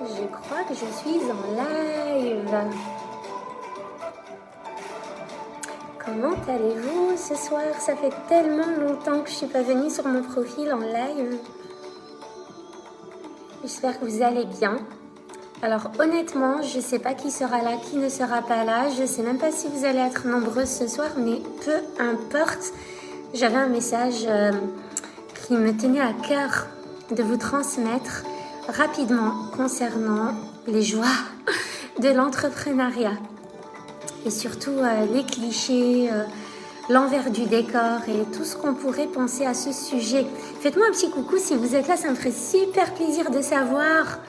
Je crois que je suis en live. Comment allez-vous ce soir? Ça fait tellement longtemps que je suis pas venue sur mon profil en live. J'espère que vous allez bien. Alors honnêtement, je sais pas qui sera là, qui ne sera pas là. Je sais même pas si vous allez être nombreux ce soir, mais peu importe. J'avais un message qui me tenait à cœur de vous transmettre rapidement concernant les joies de l'entrepreneuriat et surtout les clichés, l'envers du décor et tout ce qu'on pourrait penser à ce sujet. Faites-moi un petit coucou si vous êtes là, ça me ferait super plaisir de savoir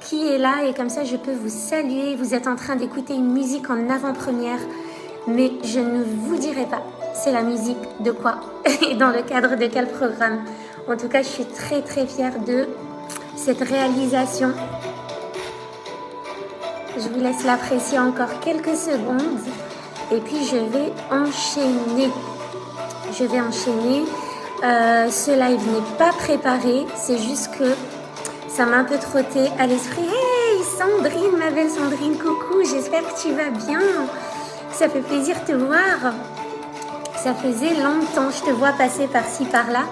qui est là et comme ça je peux vous saluer. Vous êtes en train d'écouter une musique en avant-première, mais je ne vous dirai pas c'est la musique de quoi et dans le cadre de quel programme. En tout cas, je suis très très fière de cette réalisation. Je vous laisse l'apprécier encore quelques secondes et puis je vais enchaîner. Ce live n'est pas préparé, c'est juste que ça m'a un peu trotté à l'esprit. Hey Sandrine, ma belle Sandrine, coucou, j'espère que tu vas bien. Ça fait plaisir de te voir. Ça faisait longtemps, je te vois passer par-ci par-là,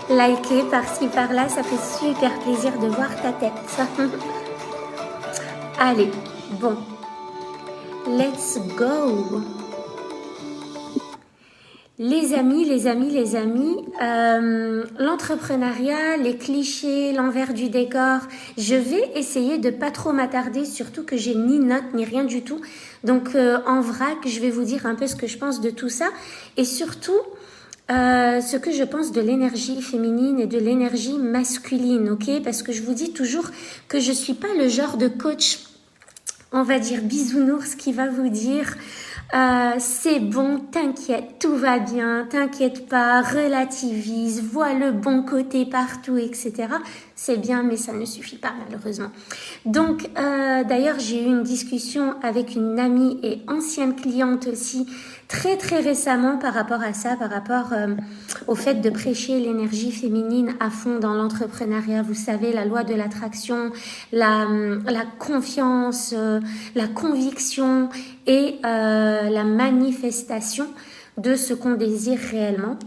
liker par-ci par-là, ça fait super plaisir de voir ta tête. Allez, bon, let's go. Les amis, l'entrepreneuriat, les clichés, l'envers du décor, je vais essayer de pas trop m'attarder, surtout que j'ai ni notes ni rien du tout. Donc en vrac, je vais vous dire un peu ce que je pense de tout ça et surtout ce que je pense de l'énergie féminine et de l'énergie masculine, ok? Parce que je vous dis toujours que je suis pas le genre de coach, on va dire bisounours, qui va vous dire c'est bon, t'inquiète, tout va bien, t'inquiète pas, relativise, vois le bon côté partout, etc. C'est bien, mais ça ne suffit pas malheureusement. Donc, d'ailleurs, j'ai eu une discussion avec une amie et ancienne cliente aussi, très très récemment par rapport à ça, par rapport au fait de prêcher l'énergie féminine à fond dans l'entrepreneuriat. Vous savez, la loi de l'attraction, la confiance, la conviction et la manifestation de ce qu'on désire réellement.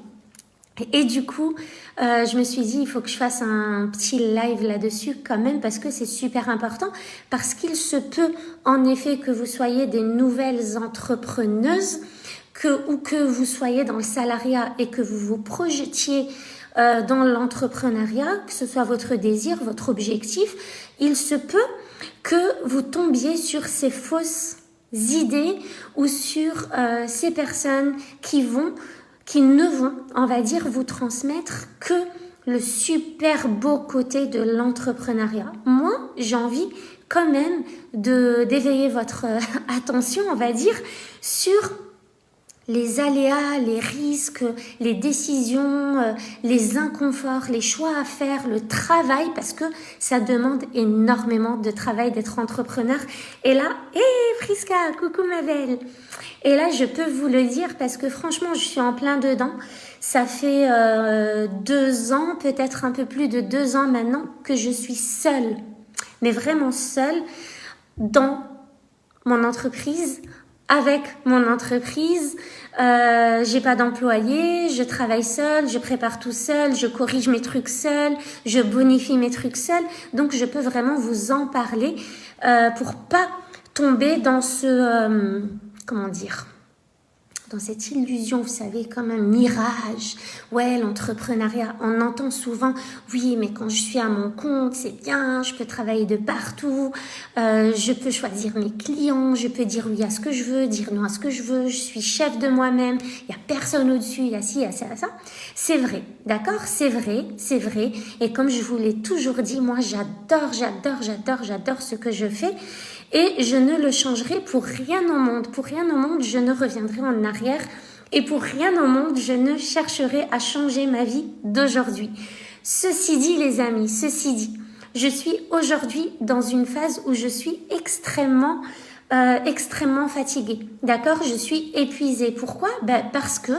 Et du coup, je me suis dit, il faut que je fasse un petit live là-dessus quand même parce que c'est super important. Parce qu'il se peut en effet que vous soyez des nouvelles entrepreneuses ou que vous soyez dans le salariat et que vous vous projetiez dans l'entrepreneuriat, que ce soit votre désir, votre objectif, il se peut que vous tombiez sur ces fausses idées ou sur ces personnes qui ne vont, on va dire, vous transmettre que le super beau côté de l'entrepreneuriat. Moi, j'ai envie quand même d'éveiller votre attention, on va dire, sur les aléas, les risques, les décisions, les inconforts, les choix à faire, le travail, parce que ça demande énormément de travail d'être entrepreneur. Et là, Friska, coucou ma belle. Et là, je peux vous le dire parce que franchement, je suis en plein dedans. Ça fait 2 ans, peut-être un peu plus de 2 ans maintenant, que je suis seule, mais vraiment seule dans mon entreprise, avec mon entreprise. J'ai pas d'employé, je travaille seule, je prépare tout seul, je corrige mes trucs seule, je bonifie mes trucs seule. Donc je peux vraiment vous en parler pour pas tomber dans ce dans cette illusion, vous savez, comme un mirage. Ouais, l'entrepreneuriat, on entend souvent, oui, mais quand je suis à mon compte, c'est bien, je peux travailler de partout, je peux choisir mes clients, je peux dire oui à ce que je veux, dire non à ce que je veux, je suis chef de moi-même, il n'y a personne au-dessus, il y a ci, il y a ça, ça. C'est vrai, d'accord? C'est vrai. Et comme je vous l'ai toujours dit, moi, j'adore ce que je fais. Et je ne le changerai pour rien au monde. Pour rien au monde, je ne reviendrai en arrière. Et pour rien au monde, je ne chercherai à changer ma vie d'aujourd'hui. Ceci dit, les amis, je suis aujourd'hui dans une phase où je suis extrêmement fatiguée. D'accord? Je suis épuisée. Pourquoi? Parce que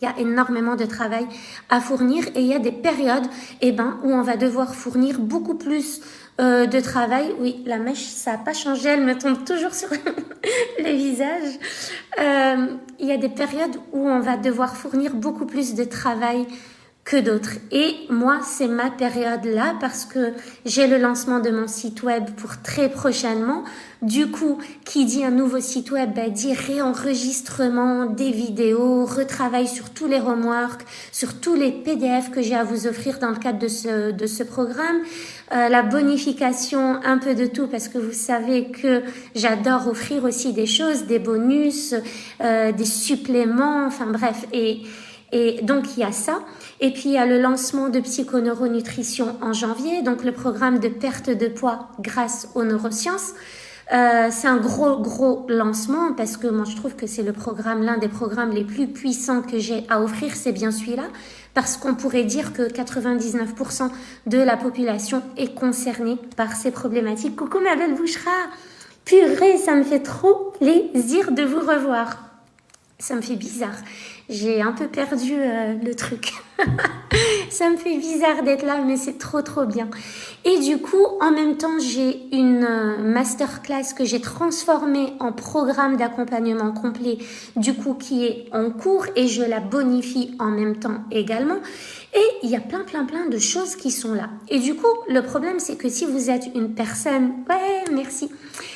Il y a énormément de travail à fournir et il y a des périodes où on va devoir fournir beaucoup plus de travail. Oui, la mèche, ça n'a pas changé, elle me tombe toujours sur le visage. Il y a des périodes où on va devoir fournir beaucoup plus de travail que d'autres. Et moi, c'est ma période-là parce que j'ai le lancement de mon site web pour très prochainement. Du coup, qui dit un nouveau site web, dit réenregistrement des vidéos, retravail sur tous les homeworks, sur tous les PDF que j'ai à vous offrir dans le cadre de ce programme, la bonification, un peu de tout parce que vous savez que j'adore offrir aussi des choses, des bonus, des suppléments, enfin bref. Et donc, il y a ça. Et puis, il y a le lancement de Psychoneuronutrition en janvier, donc le programme de perte de poids grâce aux neurosciences. C'est un gros lancement parce que moi, je trouve que c'est l'un des programmes les plus puissants que j'ai à offrir, c'est bien celui-là. Parce qu'on pourrait dire que 99% de la population est concernée par ces problématiques. Coucou ma belle Bouchra! Purée, ça me fait trop plaisir de vous revoir. Ça me fait bizarre. J'ai un peu perdu le truc. Ça me fait bizarre d'être là, mais c'est trop bien. Et du coup, en même temps, j'ai une masterclass que j'ai transformée en programme d'accompagnement complet, du coup, qui est en cours et je la bonifie en même temps également. Et il y a plein de choses qui sont là. Et du coup, le problème, c'est que si vous êtes une personne... Ouais, merci.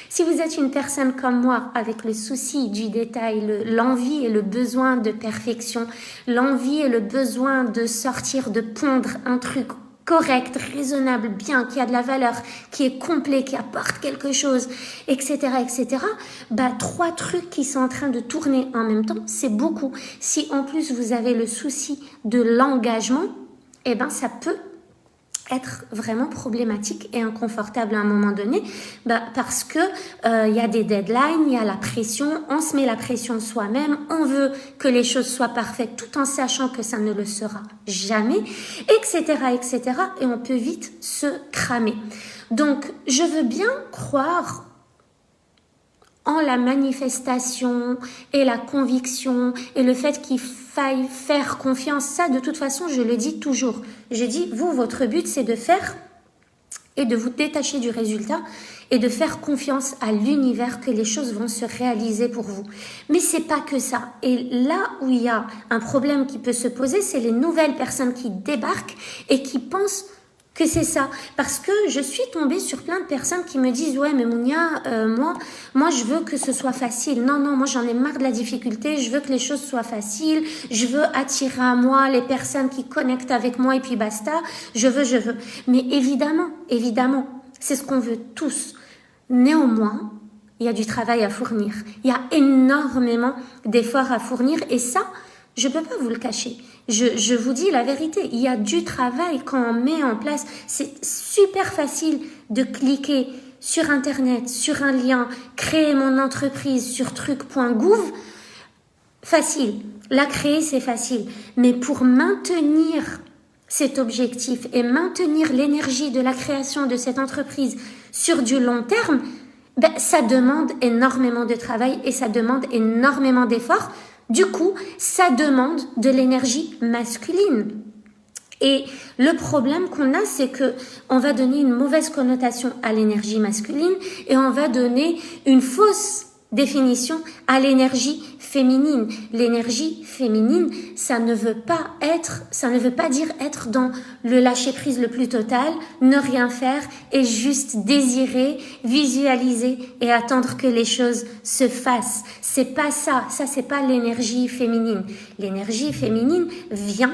Si vous êtes une personne comme moi, avec le souci du détail, l'envie et le besoin de perfection, l'envie et le besoin de sortir, de pondre un truc correct, raisonnable, bien, qui a de la valeur, qui est complet, qui apporte quelque chose, etc., 3 trucs qui sont en train de tourner en même temps, c'est beaucoup. Si en plus vous avez le souci de l'engagement, ça peut être vraiment problématique et inconfortable à un moment donné, parce que y a des deadlines, il y a la pression, on se met la pression soi-même, on veut que les choses soient parfaites tout en sachant que ça ne le sera jamais, etc., et on peut vite se cramer. Donc, je veux bien croire en la manifestation et la conviction et le fait qu'il faille faire confiance. Ça, de toute façon, je le dis toujours. Je dis, vous, votre but, c'est de faire et de vous détacher du résultat et de faire confiance à l'univers que les choses vont se réaliser pour vous. Mais c'est pas que ça. Et là où il y a un problème qui peut se poser, c'est les nouvelles personnes qui débarquent et qui pensent que c'est ça, parce que je suis tombée sur plein de personnes qui me disent ouais mais Mounia, moi je veux que ce soit facile. Non, moi j'en ai marre de la difficulté, je veux que les choses soient faciles, je veux attirer à moi les personnes qui connectent avec moi et puis basta, je veux. Mais évidemment, c'est ce qu'on veut tous. Néanmoins, il y a du travail à fournir, il y a énormément d'efforts à fournir et ça, je peux pas vous le cacher. Je vous dis la vérité, il y a du travail quand on met en place. C'est super facile de cliquer sur Internet, sur un lien, créer mon entreprise sur truc.gouv. Facile. La créer, c'est facile. Mais pour maintenir cet objectif et maintenir l'énergie de la création de cette entreprise sur du long terme, ça demande énormément de travail et ça demande énormément d'efforts. Du coup, ça demande de l'énergie masculine. Et le problème qu'on a, c'est que on va donner une mauvaise connotation à l'énergie masculine et on va donner une fausse définition à l'énergie féminine. L'énergie féminine, ça ne veut pas dire être dans le lâcher prise le plus total, ne rien faire et juste désirer, visualiser et attendre que les choses se fassent. C'est pas ça. Ça, c'est pas l'énergie féminine. L'énergie féminine vient,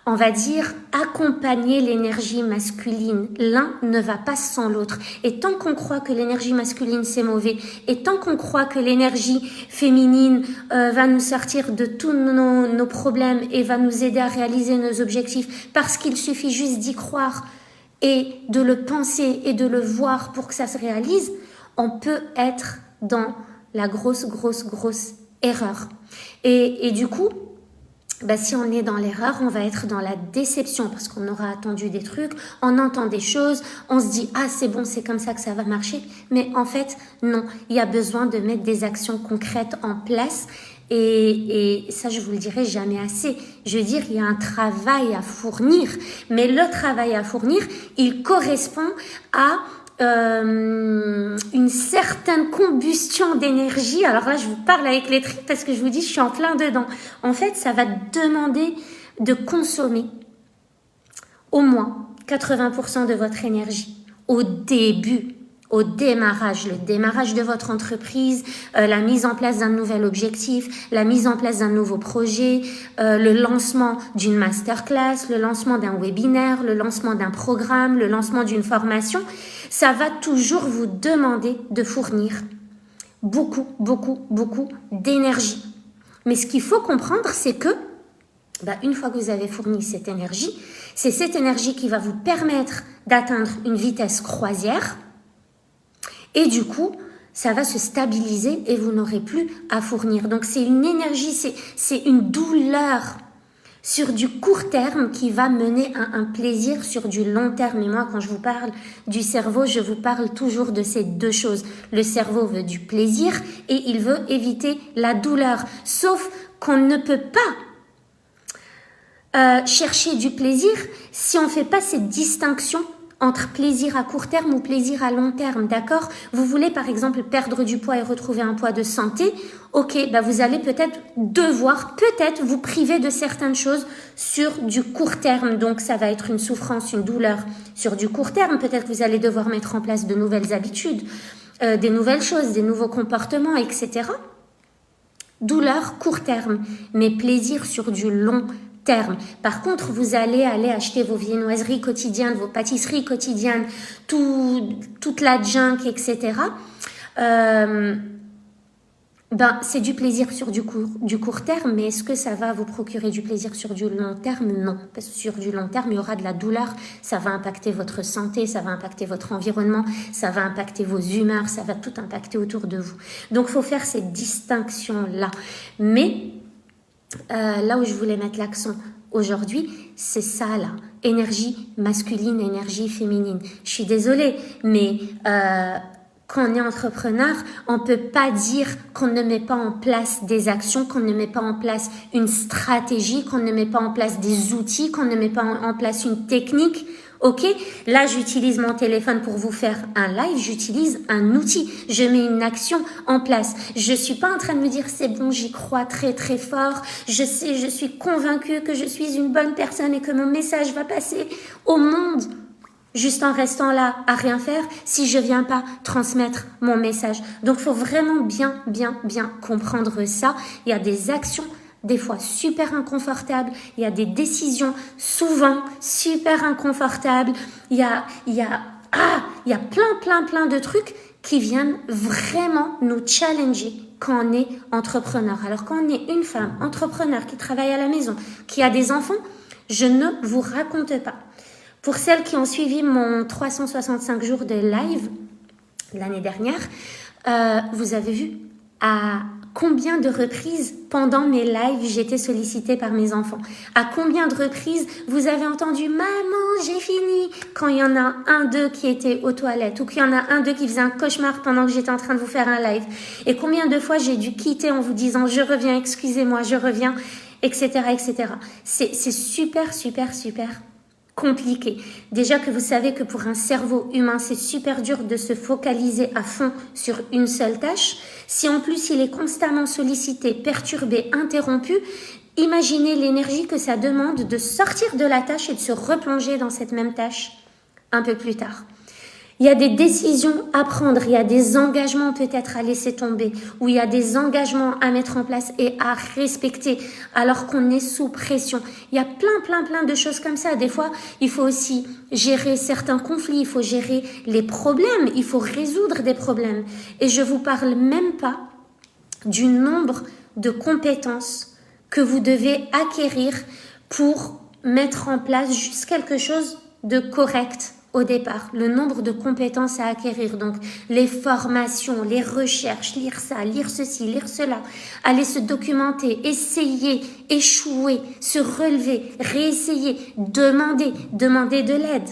on va dire, accompagner l'énergie masculine. L'un ne va pas sans l'autre. Et tant qu'on croit que l'énergie masculine, c'est mauvais, et tant qu'on croit que l'énergie féminine va nous sortir de tous nos problèmes et va nous aider à réaliser nos objectifs, parce qu'il suffit juste d'y croire et de le penser et de le voir pour que ça se réalise, on peut être dans la grosse erreur. Et du coup, si on est dans l'erreur, on va être dans la déception parce qu'on aura attendu des trucs, on entend des choses, on se dit « Ah, c'est bon, c'est comme ça que ça va marcher ». Mais en fait, non, il y a besoin de mettre des actions concrètes en place Et ça, je vous le dirai jamais assez. Je veux dire, il y a un travail à fournir, mais le travail à fournir, il correspond à une certaine combustion d'énergie. Alors là, je vous parle avec les tripes parce que je vous dis, je suis en plein dedans. En fait, ça va demander de consommer au moins 80% de votre énergie au début, au démarrage, le démarrage de votre entreprise, la mise en place d'un nouvel objectif, la mise en place d'un nouveau projet, le lancement d'une masterclass, le lancement d'un webinaire, le lancement d'un programme, le lancement d'une formation. Ça va toujours vous demander de fournir beaucoup, beaucoup, beaucoup d'énergie. Mais ce qu'il faut comprendre, c'est que une fois que vous avez fourni cette énergie, c'est cette énergie qui va vous permettre d'atteindre une vitesse croisière et du coup, ça va se stabiliser et vous n'aurez plus à fournir. Donc c'est une énergie, c'est une douleur sur du court terme qui va mener à un plaisir sur du long terme. Et moi, quand je vous parle du cerveau, je vous parle toujours de ces deux choses. Le cerveau veut du plaisir et il veut éviter la douleur. Sauf qu'on ne peut pas chercher du plaisir si on ne fait pas cette distinction entre plaisir à court terme ou plaisir à long terme, d'accord? Vous voulez par exemple perdre du poids et retrouver un poids de santé, ok, vous allez peut-être vous priver de certaines choses sur du court terme, donc ça va être une souffrance, une douleur sur du court terme, peut-être que vous allez devoir mettre en place de nouvelles habitudes, des nouvelles choses, des nouveaux comportements, etc. Douleur court terme, mais plaisir sur du long terme. Par contre, vous allez aller acheter vos viennoiseries quotidiennes, vos pâtisseries quotidiennes, toute la junk, etc. C'est du plaisir sur du court terme, mais est-ce que ça va vous procurer du plaisir sur du long terme? Non, parce que sur du long terme, il y aura de la douleur, ça va impacter votre santé, ça va impacter votre environnement, ça va impacter vos humeurs, ça va tout impacter autour de vous. Donc, il faut faire cette distinction-là. Mais là où je voulais mettre l'accent aujourd'hui, c'est ça là, énergie masculine, énergie féminine. Je suis désolée, mais quand on est entrepreneur, on peut pas dire qu'on ne met pas en place des actions, qu'on ne met pas en place une stratégie, qu'on ne met pas en place des outils, qu'on ne met pas en place une technique. Ok, là j'utilise mon téléphone pour vous faire un live, j'utilise un outil, je mets une action en place. Je suis pas en train de me dire c'est bon, j'y crois très très fort, je suis convaincue que je suis une bonne personne et que mon message va passer au monde juste en restant là à rien faire si je viens pas transmettre mon message. Donc faut vraiment bien comprendre ça. Il y a des actions des fois super inconfortables, il y a des décisions souvent super inconfortables, il y a plein de trucs qui viennent vraiment nous challenger quand on est entrepreneur. Alors quand on est une femme entrepreneur qui travaille à la maison, qui a des enfants, je ne vous raconte pas. Pour celles qui ont suivi mon 365 jours de live l'année dernière, vous avez vu à combien de reprises pendant mes lives j'étais sollicitée par mes enfants. À combien de reprises vous avez entendu « Maman, j'ai fini » quand il y en a un d'eux qui était aux toilettes ou qu'il y en a un d'eux qui faisait un cauchemar pendant que j'étais en train de vous faire un live. Et combien de fois j'ai dû quitter en vous disant « Je reviens, excusez-moi, je reviens », etc. etc. C'est super compliqué. Déjà que vous savez que pour un cerveau humain, c'est super dur de se focaliser à fond sur une seule tâche. Si en plus il est constamment sollicité, perturbé, interrompu, imaginez l'énergie que ça demande de sortir de la tâche et de se replonger dans cette même tâche un peu plus tard. Il y a des décisions à prendre, il y a des engagements peut-être à laisser tomber, ou il y a des engagements à mettre en place et à respecter alors qu'on est sous pression. Il y a plein de choses comme ça. Des fois, il faut aussi gérer certains conflits, il faut gérer les problèmes, il faut résoudre des problèmes. Et je vous parle même pas du nombre de compétences que vous devez acquérir pour mettre en place juste quelque chose de correct au départ, le nombre de compétences à acquérir, donc les formations, les recherches, lire ça, lire ceci, lire cela, aller se documenter, essayer, échouer, se relever, réessayer, demander de l'aide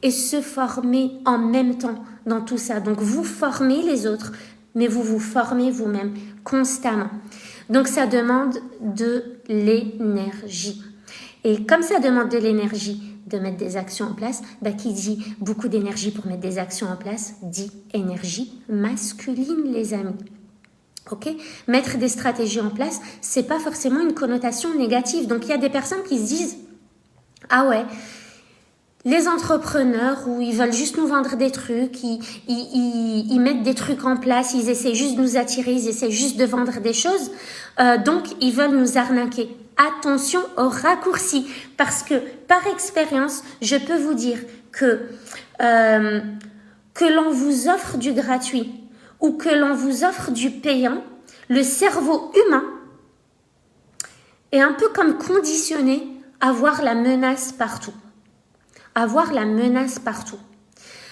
et se former en même temps dans tout ça. Donc vous formez les autres, mais vous vous formez vous-même constamment. Donc, ça demande de l'énergie. Et comme ça demande de l'énergie de mettre des actions en place, bah, qui dit beaucoup d'énergie pour mettre des actions en place, dit énergie masculine, les amis. Ok, mettre des stratégies en place, c'est pas forcément une connotation négative. Donc, il y a des personnes qui se disent, ah ouais, les entrepreneurs où ils veulent juste nous vendre des trucs, ils mettent des trucs en place, ils essaient juste de nous attirer, ils essaient juste de vendre des choses, donc ils veulent nous arnaquer. Attention aux raccourcis, parce que par expérience, je peux vous dire que l'on vous offre du gratuit ou que l'on vous offre du payant, le cerveau humain est un peu comme conditionné à voir la menace partout. Avoir la menace partout.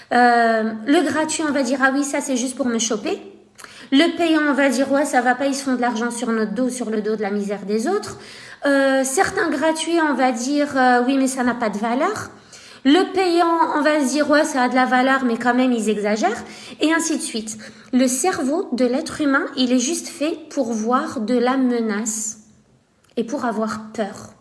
Le gratuit, on va dire, ah oui, ça c'est juste pour me choper. Le payant, on va dire, ouais, ça va pas, ils se font de l'argent sur notre dos, sur le dos de la misère des autres. Certains gratuits, on va dire, oui, mais ça n'a pas de valeur. Le payant, on va se dire, ouais, ça a de la valeur, mais quand même, ils exagèrent. Et ainsi de suite. Le cerveau de l'être humain, il est juste fait pour voir de la menace et pour avoir peur.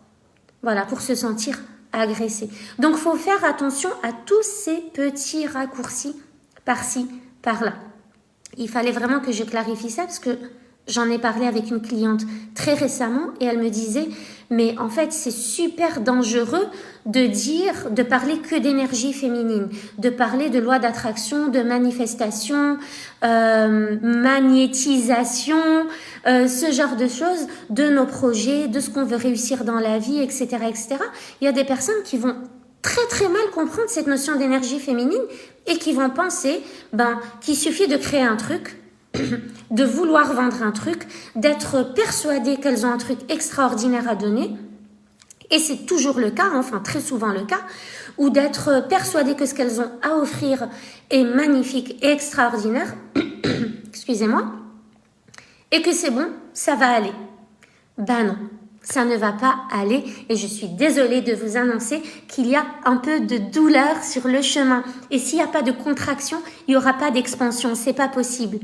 Voilà, pour se sentir agressé. Donc, faut faire attention à tous ces petits raccourcis par-ci, par-là. Il fallait vraiment que je clarifie ça parce que j'en ai parlé avec une cliente très récemment et elle me disait, mais en fait, c'est super dangereux de parler que d'énergie féminine, de parler de loi d'attraction, de manifestation, magnétisation, ce genre de choses, de nos projets, de ce qu'on veut réussir dans la vie, etc., etc. Il y a des personnes qui vont très très mal comprendre cette notion d'énergie féminine et qui vont penser qu'il suffit de créer un truc, de vouloir vendre un truc, d'être persuadées qu'elles ont un truc extraordinaire à donner, et c'est toujours le cas, enfin très souvent le cas, ou d'être persuadées que ce qu'elles ont à offrir est magnifique et extraordinaire, excusez-moi, et que c'est bon, ça va aller. Ben non, ça ne va pas aller et je suis désolée de vous annoncer qu'il y a un peu de douleur sur le chemin. Et s'il n'y a pas de contraction, il n'y aura pas d'expansion, c'est pas possible.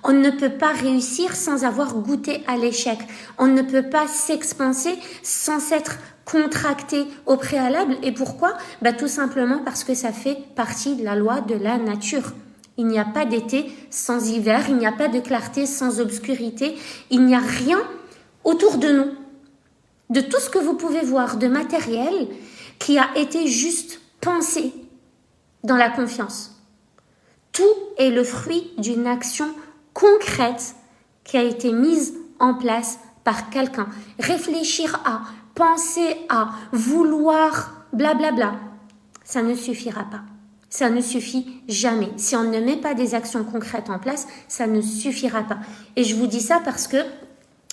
On ne peut pas réussir sans avoir goûté à l'échec. On ne peut pas s'expanser sans s'être contracté au préalable. Et pourquoi ? Tout simplement parce que ça fait partie de la loi de la nature. Il n'y a pas d'été sans hiver, il n'y a pas de clarté sans obscurité, il n'y a rien autour de nous, de tout ce que vous pouvez voir de matériel qui a été juste pensé dans la confiance. Tout est le fruit d'une action concrète qui a été mise en place par quelqu'un. Réfléchir à, penser à, vouloir, blablabla, ça ne suffira pas. Ça ne suffit jamais. Si on ne met pas des actions concrètes en place, ça ne suffira pas. Et je vous dis ça parce que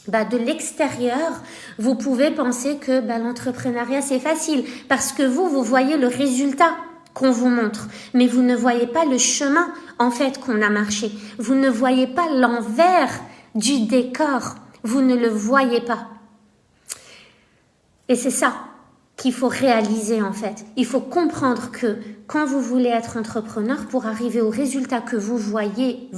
de l'extérieur, vous pouvez penser que l'entrepreneuriat, c'est facile parce que vous voyez le résultat qu'on vous montre, mais vous ne voyez pas le chemin, en fait, qu'on a marché. Vous ne voyez pas l'envers du décor. Vous ne le voyez pas. Et c'est ça qu'il faut réaliser, en fait. Il faut comprendre que quand vous voulez être entrepreneur, pour arriver au résultat que vous voyez,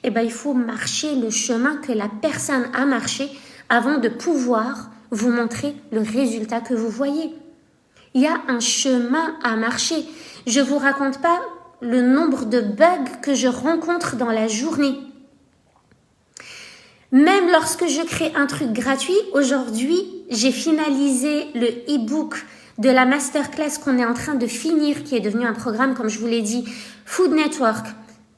il faut marcher le chemin que la personne a marché avant de pouvoir vous montrer le résultat que vous voyez. Il y a un chemin à marcher. Je vous raconte pas le nombre de bugs que je rencontre dans la journée. Même lorsque je crée un truc gratuit, aujourd'hui, j'ai finalisé le e-book de la masterclass qu'on est en train de finir, qui est devenu un programme, comme je vous l'ai dit, Food Network.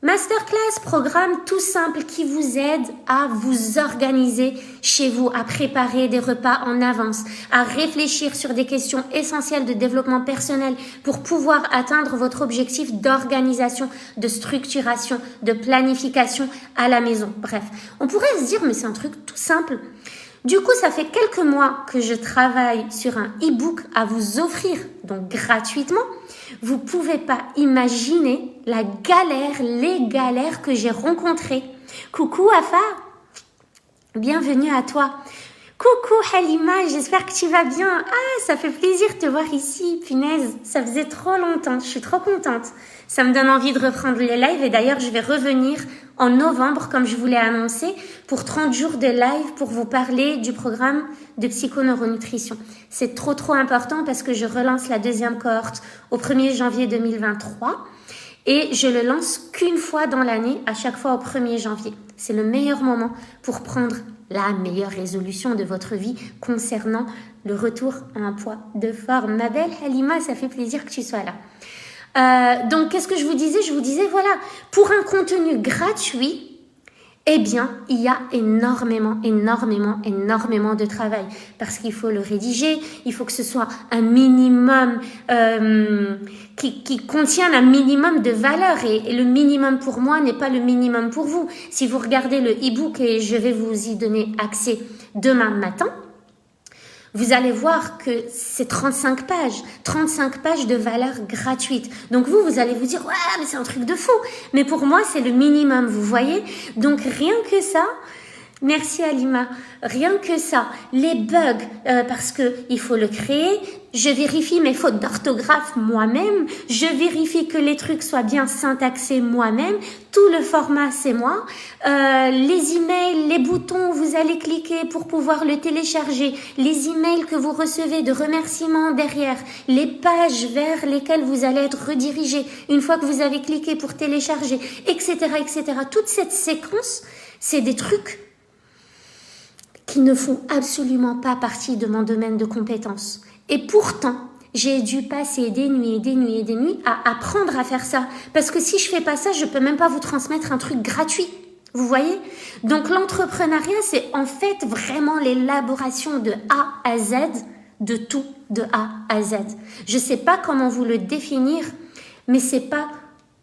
Masterclass, programme tout simple qui vous aide à vous organiser chez vous, à préparer des repas en avance, à réfléchir sur des questions essentielles de développement personnel pour pouvoir atteindre votre objectif d'organisation, de structuration, de planification à la maison. Bref, on pourrait se dire, mais c'est un truc tout simple. Du coup, ça fait quelques mois que je travaille sur un e-book à vous offrir, donc gratuitement. Vous pouvez pas imaginer les galères que j'ai rencontrées. Coucou Afa, bienvenue à toi. Coucou Halima, j'espère que tu vas bien. Ah, ça fait plaisir de te voir ici, punaise, ça faisait trop longtemps, je suis trop contente. Ça me donne envie de reprendre les lives et d'ailleurs, je vais revenir en novembre, comme je vous l'ai annoncé, pour 30 jours de live pour vous parler du programme de psychoneuronutrition. C'est trop important parce que je relance la deuxième cohorte au 1er janvier 2023 et je le lance qu'une fois dans l'année, à chaque fois au 1er janvier. C'est le meilleur moment pour prendre la meilleure résolution de votre vie concernant le retour à un poids de forme. Ma belle Halima, ça fait plaisir que tu sois là. Donc, qu'est-ce que je vous disais? Je vous disais, voilà, pour un contenu gratuit, eh bien, il y a énormément de travail parce qu'il faut le rédiger, il faut que ce soit un minimum qui contienne un minimum de valeur et le minimum pour moi n'est pas le minimum pour vous. Si vous regardez le e-book et je vais vous y donner accès demain matin, vous allez voir que c'est 35 pages de valeur gratuite. Donc vous allez vous dire, ouais, mais c'est un truc de fou. Mais pour moi, c'est le minimum, vous voyez. Donc rien que ça, merci Alima, rien que ça, les bugs, parce que il faut le créer, je vérifie mes fautes d'orthographe moi-même, je vérifie que les trucs soient bien syntaxés moi-même, tout le format c'est moi, les emails, les boutons, vous allez cliquer pour pouvoir le télécharger, les emails que vous recevez de remerciements derrière, les pages vers lesquelles vous allez être redirigé une fois que vous avez cliqué pour télécharger, etc., etc. Toute cette séquence, c'est des trucs qui ne font absolument pas partie de mon domaine de compétences. Et pourtant, j'ai dû passer des nuits à apprendre à faire ça. Parce que si je fais pas ça, je peux même pas vous transmettre un truc gratuit. Vous voyez? Donc l'entrepreneuriat, c'est en fait vraiment l'élaboration de A à Z, de tout, de A à Z. Je sais pas comment vous le définir, mais c'est pas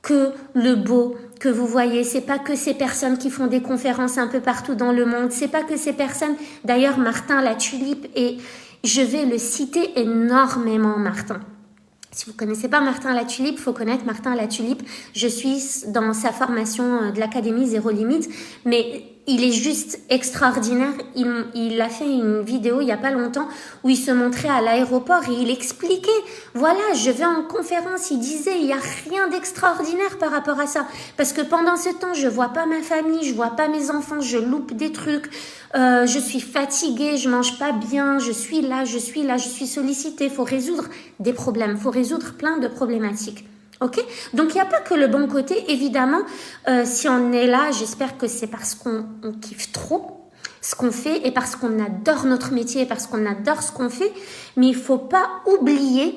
que le beau que vous voyez, c'est pas que ces personnes qui font des conférences un peu partout dans le monde, c'est pas que ces personnes, d'ailleurs Martin la Tulipe, et je vais le citer énormément Martin. Si vous connaissez pas Martin la Tulipe, il faut connaître Martin la Tulipe. Je suis dans sa formation de l'Académie Zéro Limite, mais il est juste extraordinaire. Il a fait une vidéo il y a pas longtemps où il se montrait à l'aéroport et il expliquait, voilà, je vais en conférence, il disait, il y a rien d'extraordinaire par rapport à ça. Parce que pendant ce temps, je vois pas ma famille, je vois pas mes enfants, je loupe des trucs, je suis fatiguée, je mange pas bien, je suis là, je suis sollicitée. Faut résoudre des problèmes, faut résoudre plein de problématiques. Ok, donc il n'y a pas que le bon côté, évidemment, si on est là, j'espère que c'est parce qu'on kiffe trop ce qu'on fait et parce qu'on adore notre métier, parce qu'on adore ce qu'on fait, mais il ne faut pas oublier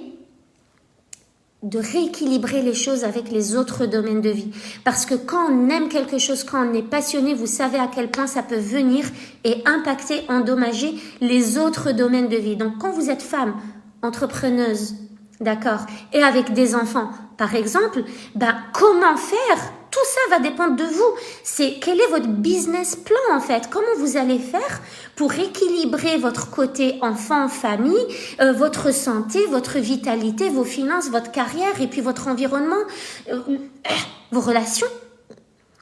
de rééquilibrer les choses avec les autres domaines de vie. Parce que quand on aime quelque chose, quand on est passionné, vous savez à quel point ça peut venir et impacter, endommager les autres domaines de vie. Donc quand vous êtes femme, entrepreneuse, d'accord, et avec des enfants, par exemple, comment faire? Tout ça va dépendre de vous. C'est quel est votre business plan en fait? Comment vous allez faire pour équilibrer votre côté enfant, famille, votre santé, votre vitalité, vos finances, votre carrière et puis votre environnement, vos relations?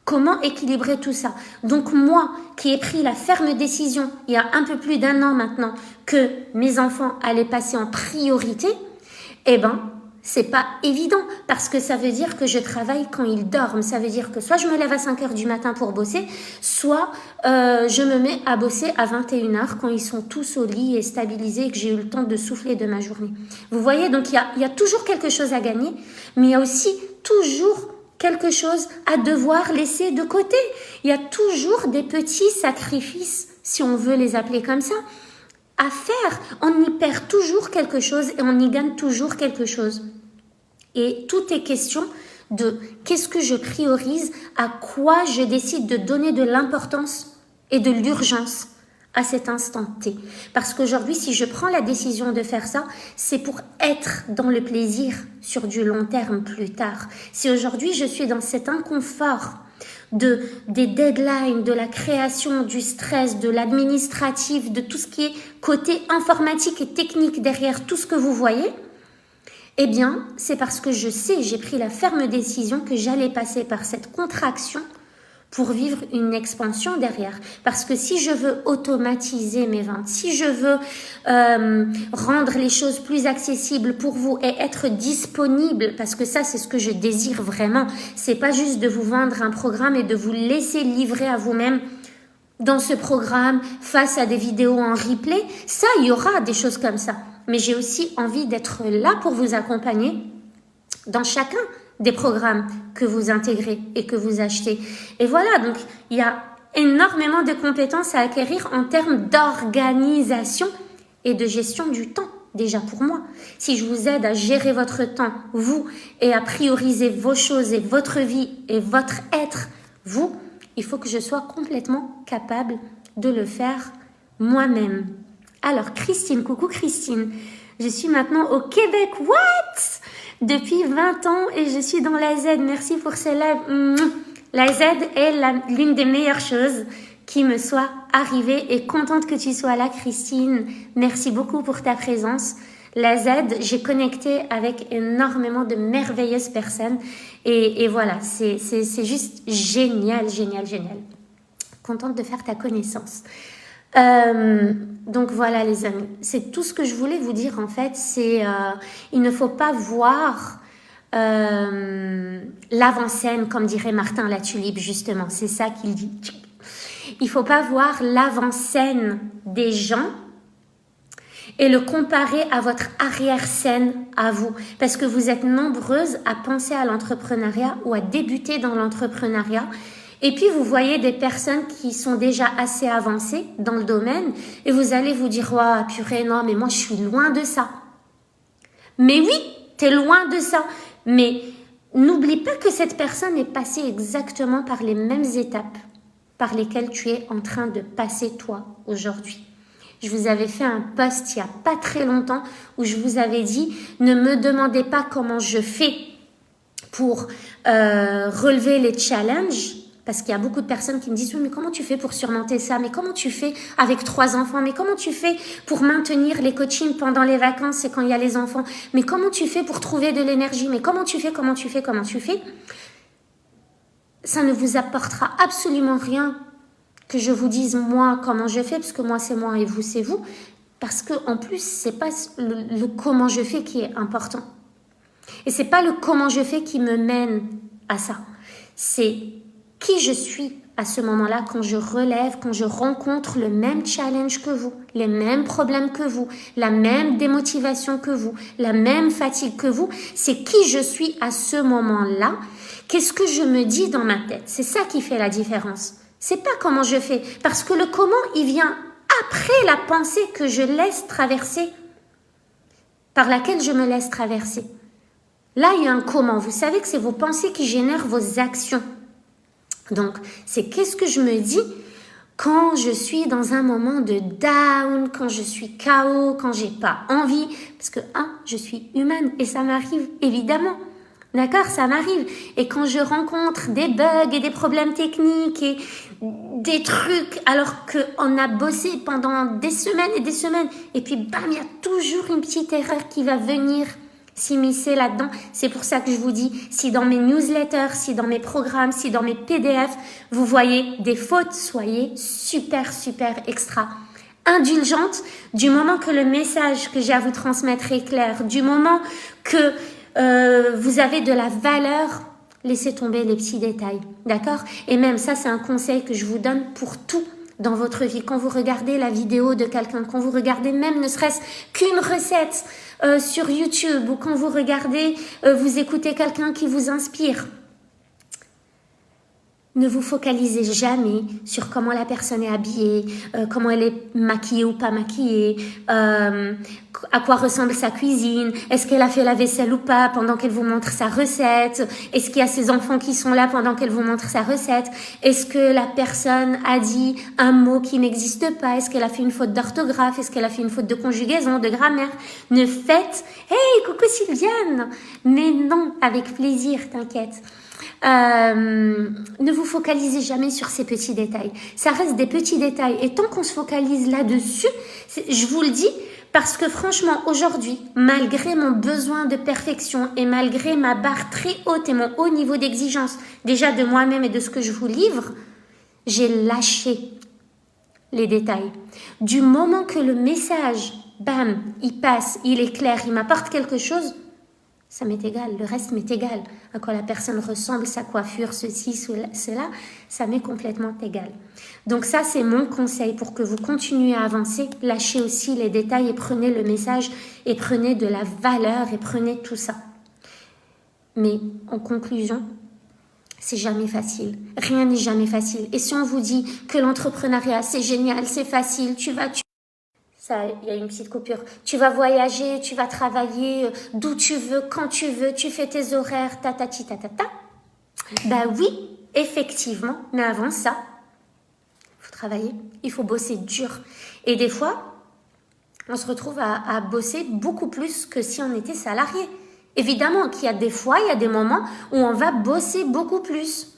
Comment équilibrer tout ça? Donc moi, qui ai pris la ferme décision il y a un peu plus d'1 an maintenant que mes enfants allaient passer en priorité, c'est pas évident parce que ça veut dire que je travaille quand ils dorment. Ça veut dire que soit je me lève à 5 heures du matin pour bosser, soit je me mets à bosser à 21 heures quand ils sont tous au lit et stabilisés et que j'ai eu le temps de souffler de ma journée. Vous voyez, donc il y a toujours quelque chose à gagner, mais il y a aussi toujours quelque chose à devoir laisser de côté. Il y a toujours des petits sacrifices, si on veut les appeler comme ça, à faire. On y perd toujours quelque chose et on y gagne toujours quelque chose. Et tout est question de qu'est-ce que je priorise, à quoi je décide de donner de l'importance et de l'urgence à cet instant T. Parce qu'aujourd'hui, si je prends la décision de faire ça, c'est pour être dans le plaisir sur du long terme plus tard. Si aujourd'hui je suis dans cet inconfort des deadlines, de la création, du stress, de l'administratif, de tout ce qui est côté informatique et technique derrière tout ce que vous voyez, eh bien, c'est parce que je sais, j'ai pris la ferme décision que j'allais passer par cette contraction pour vivre une expansion derrière. Parce que si je veux automatiser mes ventes, si je veux rendre les choses plus accessibles pour vous et être disponible, parce que ça c'est ce que je désire vraiment, c'est pas juste de vous vendre un programme et de vous laisser livrer à vous-même dans ce programme face à des vidéos en replay. Ça, il y aura des choses comme ça. Mais j'ai aussi envie d'être là pour vous accompagner dans chacun des programmes que vous intégrez et que vous achetez. Et voilà, donc il y a énormément de compétences à acquérir en termes d'organisation et de gestion du temps, déjà pour moi. Si je vous aide à gérer votre temps, vous, et à prioriser vos choses et votre vie et votre être, vous, il faut que je sois complètement capable de le faire moi-même. Alors Christine, coucou Christine, je suis maintenant au Québec, what? Depuis 20 ans et je suis dans la Z. Merci pour cela. La Z est l'une des meilleures choses qui me soit arrivée et contente que tu sois là, Christine. Merci beaucoup pour ta présence. La Z, j'ai connecté avec énormément de merveilleuses personnes et voilà, c'est juste génial, génial, génial. Contente de faire ta connaissance. Donc voilà les amis, c'est tout ce que je voulais vous dire en fait, c'est il ne faut pas voir l'avant-scène comme dirait Martin Latulippe justement, c'est ça qu'il dit. Il ne faut pas voir l'avant-scène des gens et le comparer à votre arrière-scène à vous, parce que vous êtes nombreuses à penser à l'entrepreneuriat ou à débuter dans l'entrepreneuriat. Et puis, vous voyez des personnes qui sont déjà assez avancées dans le domaine et vous allez vous dire « Ouais, purée, non, mais moi, je suis loin de ça. » Mais oui, tu es loin de ça. Mais n'oublie pas que cette personne est passée exactement par les mêmes étapes par lesquelles tu es en train de passer toi aujourd'hui. Je vous avais fait un post il n'y a pas très longtemps où je vous avais dit « Ne me demandez pas comment je fais pour relever les challenges. » Parce qu'il y a beaucoup de personnes qui me disent « Oui, mais comment tu fais pour surmonter ça? Mais comment tu fais avec 3 enfants? Mais comment tu fais pour maintenir les coachings pendant les vacances et quand il y a les enfants? Mais comment tu fais pour trouver de l'énergie? Mais comment tu fais? Comment tu fais? Comment tu fais ?» Ça ne vous apportera absolument rien que je vous dise moi comment je fais, parce que moi c'est moi et vous c'est vous. Parce que en plus, c'est pas le comment je fais qui est important. Et c'est pas le comment je fais qui me mène à ça. C'est qui je suis à ce moment-là quand je relève, quand je rencontre le même challenge que vous, les mêmes problèmes que vous, la même démotivation que vous, la même fatigue que vous. C'est qui je suis à ce moment-là. Qu'est-ce que je me dis dans ma tête? C'est ça qui fait la différence. C'est pas comment je fais. Parce que le comment, il vient après la pensée que je laisse traverser, par laquelle je me laisse traverser. Là, il y a un comment. Vous savez que c'est vos pensées qui génèrent vos actions. Donc, c'est qu'est-ce que je me dis quand je suis dans un moment de down, quand je suis KO, quand j'ai pas envie. Parce que, je suis humaine et ça m'arrive évidemment. D'accord, ça m'arrive. Et quand je rencontre des bugs et des problèmes techniques et des trucs, alors qu'on a bossé pendant des semaines et des semaines, et puis bam, il y a toujours une petite erreur qui va venir s'immiscer là-dedans. C'est pour ça que je vous dis, si dans mes newsletters, si dans mes programmes, si dans mes PDF, vous voyez des fautes, soyez super, super extra indulgente du moment que le message que j'ai à vous transmettre est clair, du moment que vous avez de la valeur, laissez tomber les petits détails, d'accord? Et même ça, c'est un conseil que je vous donne pour tout dans votre vie. Quand vous regardez la vidéo de quelqu'un, quand vous regardez même ne serait-ce qu'une recette sur YouTube, ou quand vous regardez, vous écoutez quelqu'un qui vous inspire, ne vous focalisez jamais sur comment la personne est habillée, comment elle est maquillée ou pas maquillée, à quoi ressemble sa cuisine, est-ce qu'elle a fait la vaisselle ou pas pendant qu'elle vous montre sa recette, est-ce qu'il y a ses enfants qui sont là pendant qu'elle vous montre sa recette, est-ce que la personne a dit un mot qui n'existe pas, est-ce qu'elle a fait une faute d'orthographe, est-ce qu'elle a fait une faute de conjugaison, de grammaire. Ne faites « Hey, coucou Sylviane !» Mais non, avec plaisir, t'inquiète. Ne vous focalisez jamais sur ces petits détails. Ça reste des petits détails. Et tant qu'on se focalise là-dessus, je vous le dis, Parce que franchement, aujourd'hui, malgré mon besoin de perfection et malgré ma barre très haute et mon haut niveau d'exigence, déjà de moi-même et de ce que je vous livre, j'ai lâché les détails. Du moment que le message, bam, il passe, il est clair, il m'apporte quelque chose, ça m'est égal, le reste m'est égal. À quoi la personne ressemble, sa coiffure, ceci, cela, ça m'est complètement égal. Donc ça, c'est mon conseil pour que vous continuez à avancer. Lâchez aussi les détails et prenez le message et prenez de la valeur et prenez tout ça. Mais en conclusion, c'est jamais facile. Rien n'est jamais facile. Et si on vous dit que l'entrepreneuriat, c'est génial, c'est facile, ça, il y a une petite coupure. Tu vas voyager, tu vas travailler d'où tu veux, quand tu veux, tu fais tes horaires, tatati tatata. Bah oui, effectivement, mais avant ça, il faut travailler, il faut bosser dur. Et des fois, on se retrouve à bosser beaucoup plus que si on était salarié. Évidemment qu'il y a des fois, il y a des moments où on va bosser beaucoup plus.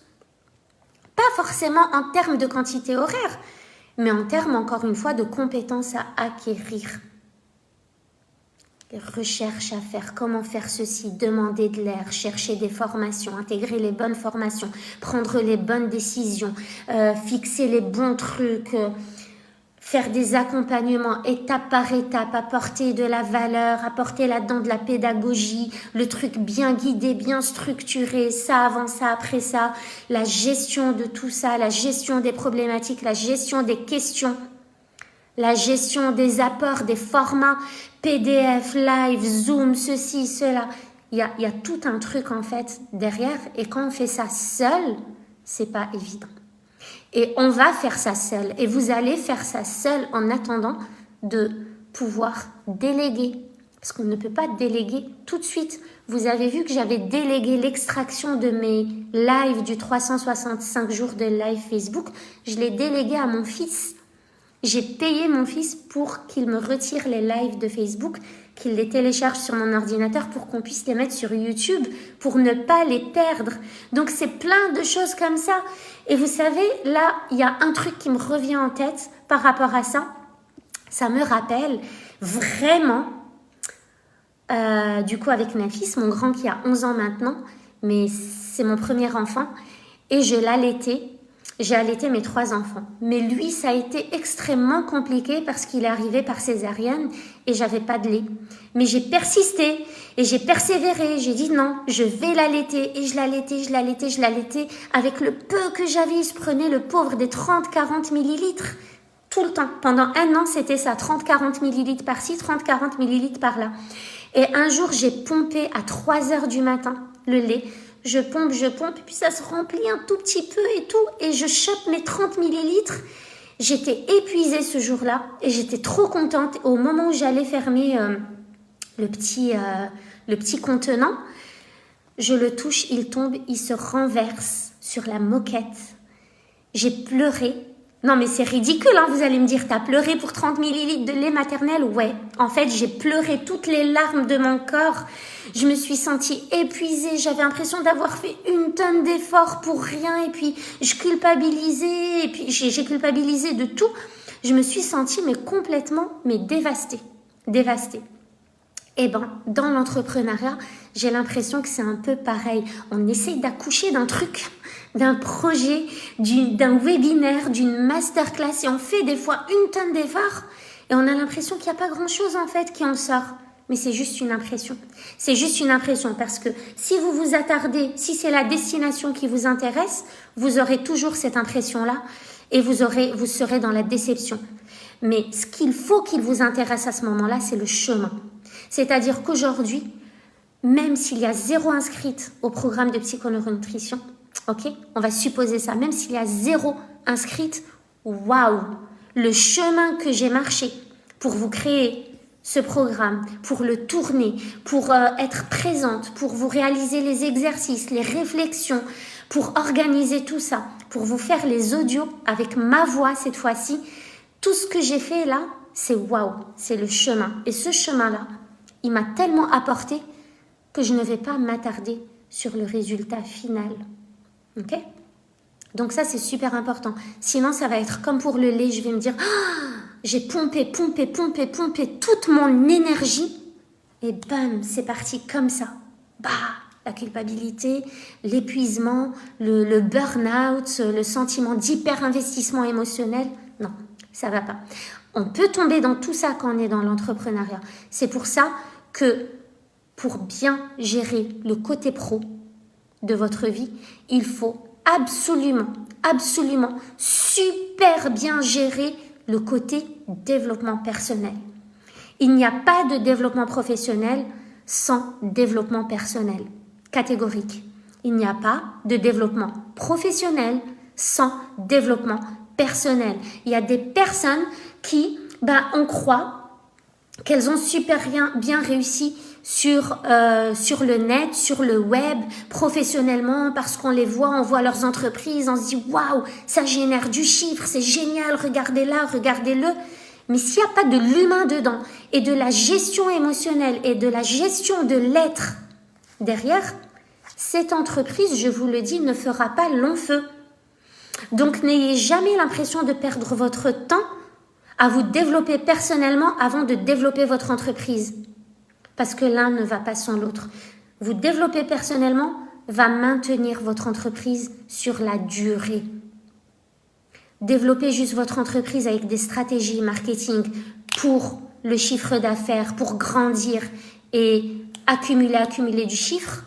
Pas forcément en termes de quantité horaire, mais en termes, encore une fois, de compétences à acquérir. Des recherches à faire, comment faire ceci, demander de l'air, chercher des formations, intégrer les bonnes formations, prendre les bonnes décisions, fixer les bons trucs, faire des accompagnements étape par étape, apporter de la valeur, apporter là-dedans de la pédagogie, le truc bien guidé, bien structuré, ça avant ça, après ça, la gestion de tout ça, la gestion des problématiques, la gestion des questions, la gestion des apports, des formats, PDF, live, Zoom, ceci, cela. Il y a tout un truc en fait derrière et quand on fait ça seul, c'est pas évident. Et on va faire ça seul. Et vous allez faire ça seul en attendant de pouvoir déléguer. Parce qu'on ne peut pas déléguer tout de suite. Vous avez vu que j'avais délégué l'extraction de mes lives du 365 jours de live Facebook. Je l'ai délégué à mon fils. J'ai payé mon fils pour qu'il me retire les lives de Facebook, qu'il les télécharge sur mon ordinateur pour qu'on puisse les mettre sur YouTube, pour ne pas les perdre. Donc c'est plein de choses comme ça. Et vous savez, là, il y a un truc qui me revient en tête par rapport à ça. Ça me rappelle vraiment, du coup avec mon fils, mon grand qui a 11 ans maintenant, mais c'est mon premier enfant, et je l'allaitais. J'ai allaité mes 3 enfants. Mais lui, ça a été extrêmement compliqué parce qu'il est arrivé par césarienne et j'avais pas de lait. Mais j'ai persisté et j'ai persévéré. J'ai dit non, je vais l'allaiter. Et je l'allaitais. Avec le peu que j'avais, il se prenait le pauvre des 30-40 millilitres. Tout le temps. Pendant 1 an, c'était ça. 30-40 millilitres par-ci, 30-40 millilitres par-là. Et un jour, j'ai pompé à 3 heures du matin le lait. Je pompe, et puis ça se remplit un tout petit peu et tout, et je chope mes 30 millilitres. J'étais épuisée ce jour-là, et j'étais trop contente. Au moment où j'allais fermer le petit contenant, je le touche, il tombe, il se renverse sur la moquette. J'ai pleuré. Non mais c'est ridicule, hein, vous allez me dire, t'as pleuré pour 30 millilitres de lait maternel? Ouais, en fait j'ai pleuré toutes les larmes de mon corps. Je me suis sentie épuisée, j'avais l'impression d'avoir fait 1 tonne d'efforts pour rien, et puis je culpabilisais, et puis j'ai culpabilisé de tout. Je me suis sentie complètement dévastée. Eh ben, dans l'entrepreneuriat, j'ai l'impression que c'est un peu pareil. On essaye d'accoucher d'un truc, d'un projet, d'un webinaire, d'une masterclass, et on fait des fois 1 tonne d'efforts, et on a l'impression qu'il n'y a pas grand-chose en fait qui en sort. Mais c'est juste une impression. C'est juste une impression parce que si vous vous attardez, si c'est la destination qui vous intéresse, vous aurez toujours cette impression-là et vous serez dans la déception. Mais ce qu'il faut qu'il vous intéresse à ce moment-là, c'est le chemin. C'est-à-dire qu'aujourd'hui, même s'il y a 0 inscrite au programme de psychoneuronutrition, ok, on va supposer ça, même s'il y a 0 inscrite, waouh, le chemin que j'ai marché pour vous créer ce programme, pour le tourner, pour être présente, pour vous réaliser les exercices, les réflexions, pour organiser tout ça, pour vous faire les audios avec ma voix cette fois-ci, tout ce que j'ai fait là, c'est waouh, c'est le chemin. Et ce chemin-là, il m'a tellement apporté que je ne vais pas m'attarder sur le résultat final. Ok ? Donc ça, c'est super important. Sinon, ça va être comme pour le lait. Je vais me dire, j'ai pompé toute mon énergie et bam, c'est parti comme ça. Bah, la culpabilité, l'épuisement, le burn-out, le sentiment d'hyper-investissement émotionnel. Non, ça va pas. On peut tomber dans tout ça quand on est dans l'entrepreneuriat. C'est pour ça que pour bien gérer le côté pro de votre vie, il faut absolument super bien gérer le côté développement personnel. Il n'y a pas de développement professionnel sans développement personnel. Catégorique. Il n'y a pas de développement professionnel sans développement personnel. Il y a des personnes qui, on croit qu'elles ont super bien réussi sur le net, sur le web, professionnellement, parce qu'on les voit, on voit leurs entreprises, on se dit waouh, ça génère du chiffre, c'est génial, regardez-la, regardez-le. Mais s'il n'y a pas de l'humain dedans et de la gestion émotionnelle et de la gestion de l'être derrière, cette entreprise, je vous le dis, ne fera pas long feu. Donc n'ayez jamais l'impression de perdre votre temps à vous développer personnellement avant de développer votre entreprise. Parce que l'un ne va pas sans l'autre. Vous développer personnellement va maintenir votre entreprise sur la durée. Développer juste votre entreprise avec des stratégies marketing pour le chiffre d'affaires, pour grandir et accumuler du chiffre,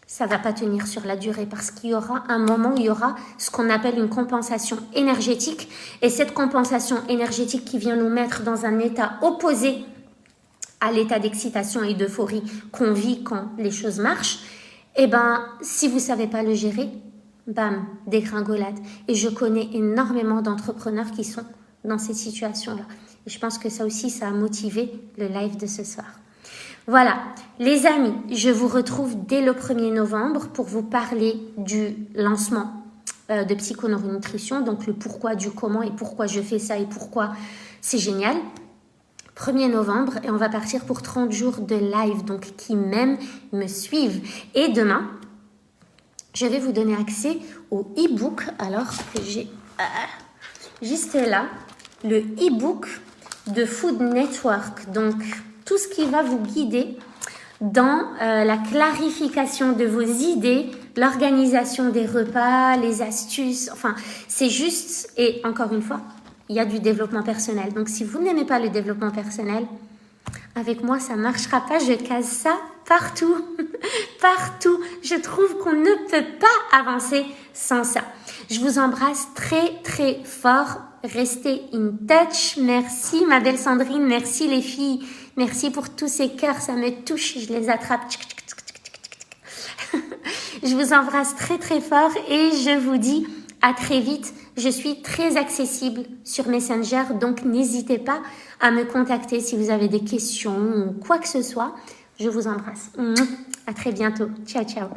ça va pas tenir sur la durée parce qu'il y aura un moment où il y aura ce qu'on appelle une compensation énergétique. Et cette compensation énergétique qui vient nous mettre dans un état opposé à l'état d'excitation et d'euphorie qu'on vit quand les choses marchent, si vous savez pas le gérer, bam, dégringolade. Et je connais énormément d'entrepreneurs qui sont dans cette situation-là. Et je pense que ça aussi, ça a motivé le live de ce soir. Voilà, les amis, je vous retrouve dès le 1er novembre pour vous parler du lancement de Psychoneuronutrition, donc le pourquoi du comment et pourquoi je fais ça et pourquoi c'est génial. 1er novembre et on va partir pour 30 jours de live, donc qui même me suivent. Et demain, je vais vous donner accès au e-book, alors que j'ai juste là, le e-book de Food Network, donc tout ce qui va vous guider dans la clarification de vos idées, l'organisation des repas, les astuces, enfin c'est juste, et encore une fois, il y a du développement personnel. Donc si vous n'aimez pas le développement personnel, avec moi ça ne marchera pas, je case ça partout, partout. Je trouve qu'on ne peut pas avancer sans ça. Je vous embrasse très fort. Restez in touch. Merci ma belle Sandrine, merci les filles. Merci pour tous ces cœurs, ça me touche, je les attrape. Je vous embrasse très fort et je vous dis à très vite. Je suis très accessible sur Messenger, donc n'hésitez pas à me contacter si vous avez des questions ou quoi que ce soit. Je vous embrasse. À très bientôt. Ciao.